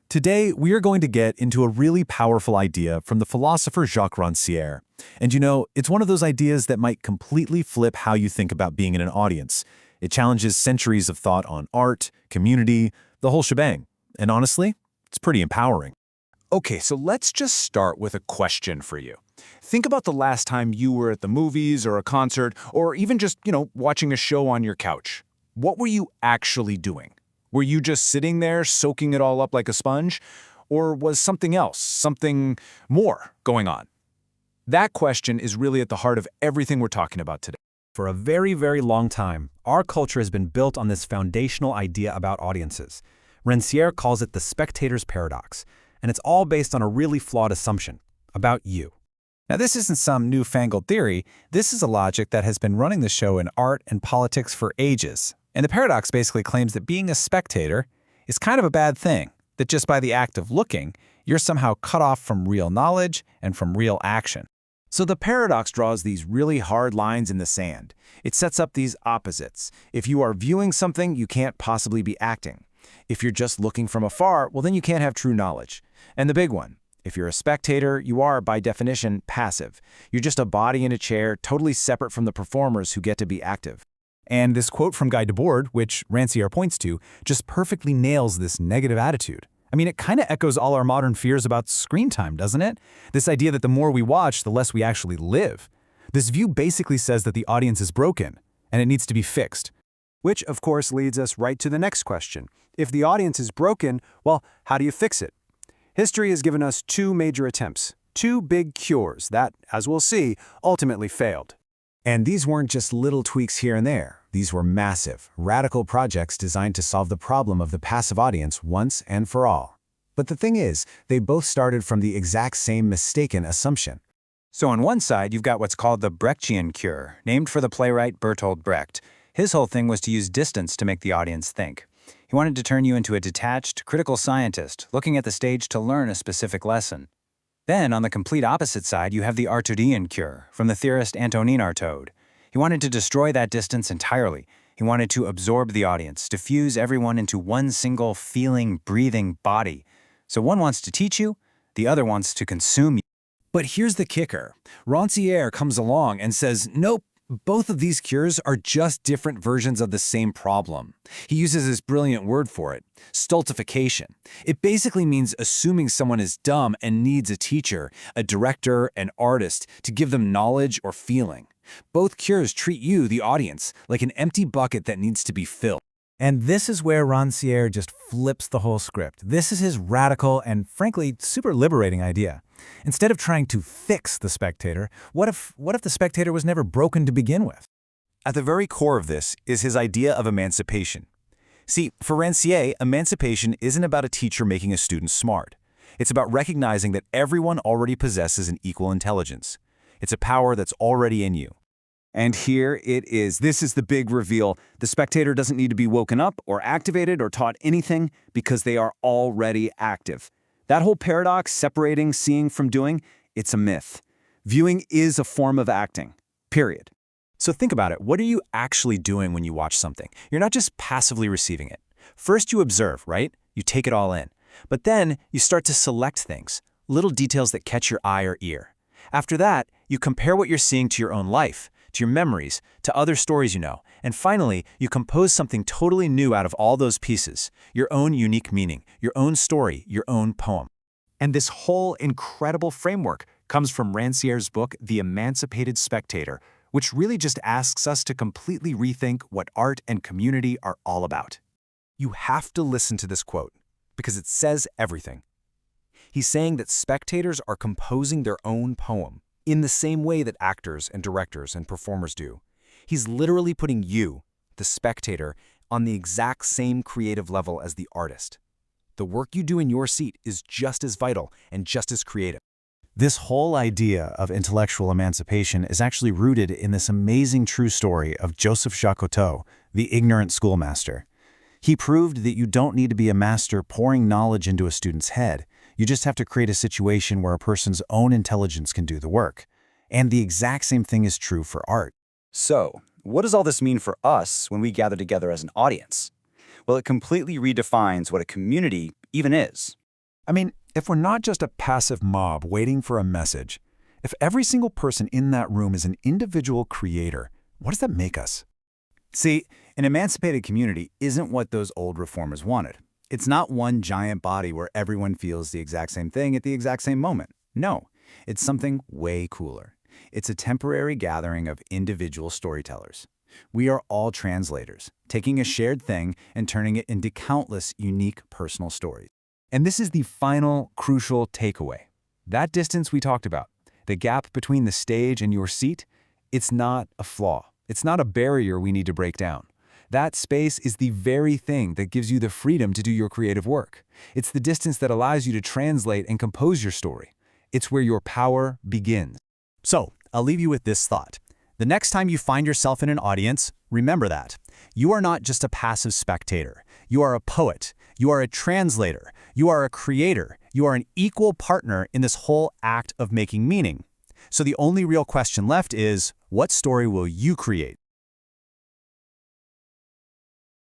Today, we are going to get into a really powerful idea from the philosopher Jacques Ranciere. And it's one of those ideas that might completely flip how you think about being in an audience. It challenges centuries of thought on art, community, the whole shebang. And honestly, it's pretty empowering. Okay, so let's just start with a question for you. Think about the last time you were at the movies or a concert, or even just, watching a show on your couch. What were you actually doing? Were you just sitting there soaking it all up like a sponge? Or was something else, something more going on? That question is really at the heart of everything we're talking about today. For a very, very long time, our culture has been built on this foundational idea about audiences. Ranciere calls it the spectator's paradox, and it's all based on a really flawed assumption about you. Now, this isn't some newfangled theory. This is a logic that has been running the show in art and politics for ages. And the paradox basically claims that being a spectator is kind of a bad thing, that just by the act of looking, you're somehow cut off from real knowledge and from real action. So the paradox draws these really hard lines in the sand. It sets up these opposites. If you are viewing something, you can't possibly be acting. If you're just looking from afar, well, then you can't have true knowledge. And the big one, if you're a spectator, you are, by definition, passive. You're just a body in a chair, totally separate from the performers who get to be active. And this quote from Guy Debord, which Ranciere points to, just perfectly nails this negative attitude. I mean, it kind of echoes all our modern fears about screen time, doesn't it? This idea that the more we watch, the less we actually live. This view basically says that the audience is broken, and it needs to be fixed. Which, of course, leads us right to the next question. If the audience is broken, well, how do you fix it? History has given us two major attempts, two big cures that, as we'll see, ultimately failed. And these weren't just little tweaks here and there. These were massive, radical projects designed to solve the problem of the passive audience once and for all. But the thing is, they both started from the exact same mistaken assumption. So on one side, you've got what's called the Brechtian cure, named for the playwright Bertolt Brecht. His whole thing was to use distance to make the audience think. He wanted to turn you into a detached, critical scientist, looking at the stage to learn a specific lesson. Then, on the complete opposite side, you have the Artaudian cure, from the theorist Antonin Artaud. He wanted to destroy that distance entirely. He wanted to absorb the audience, to fuse everyone into one single feeling, breathing body. So one wants to teach you, the other wants to consume you. But here's the kicker. Ranciere comes along and says, nope, both of these cures are just different versions of the same problem. He uses this brilliant word for it, stultification. It basically means assuming someone is dumb and needs a teacher, a director, an artist, to give them knowledge or feeling. Both cures treat you, the audience, like an empty bucket that needs to be filled. And this is where Ranciere just flips the whole script. This is his radical and, frankly, super liberating idea. Instead of trying to fix the spectator, what if the spectator was never broken to begin with? At the very core of this is his idea of emancipation. See, for Ranciere, emancipation isn't about a teacher making a student smart. It's about recognizing that everyone already possesses an equal intelligence. It's a power that's already in you. And here it is. This is the big reveal. The spectator doesn't need to be woken up or activated or taught anything because they are already active. That whole paradox, separating seeing from doing, it's a myth. Viewing is a form of acting, period. So think about it. What are you actually doing when you watch something? You're not just passively receiving it. First you observe, right? You take it all in. But then you start to select things, little details that catch your eye or ear. After that, you compare what you're seeing to your own life, to your memories, to other stories you know. And finally, you compose something totally new out of all those pieces, your own unique meaning, your own story, your own poem. And this whole incredible framework comes from Ranciere's book, The Emancipated Spectator, which really just asks us to completely rethink what art and community are all about. You have to listen to this quote, because it says everything. He's saying that spectators are composing their own poem in the same way that actors and directors and performers do. He's literally putting you, the spectator, on the exact same creative level as the artist. The work you do in your seat is just as vital and just as creative. This whole idea of intellectual emancipation is actually rooted in this amazing true story of Joseph Jacques, the ignorant schoolmaster. He proved that you don't need to be a master pouring knowledge into a student's head. You just have to create a situation where a person's own intelligence can do the work. And the exact same thing is true for art. So, what does all this mean for us when we gather together as an audience? Well, it completely redefines what a community even is. I mean, if we're not just a passive mob waiting for a message, if every single person in that room is an individual creator, what does that make us? See, an emancipated community isn't what those old reformers wanted. It's not one giant body where everyone feels the exact same thing at the exact same moment. No, it's something way cooler. It's a temporary gathering of individual storytellers. We are all translators, taking a shared thing and turning it into countless unique personal stories. And this is the final, crucial takeaway. That distance we talked about, the gap between the stage and your seat, it's not a flaw. It's not a barrier we need to break down. That space is the very thing that gives you the freedom to do your creative work. It's the distance that allows you to translate and compose your story. It's where your power begins. So, I'll leave you with this thought. The next time you find yourself in an audience, remember that. You are not just a passive spectator. You are a poet. You are a translator. You are a creator. You are an equal partner in this whole act of making meaning. So the only real question left is, what story will you create?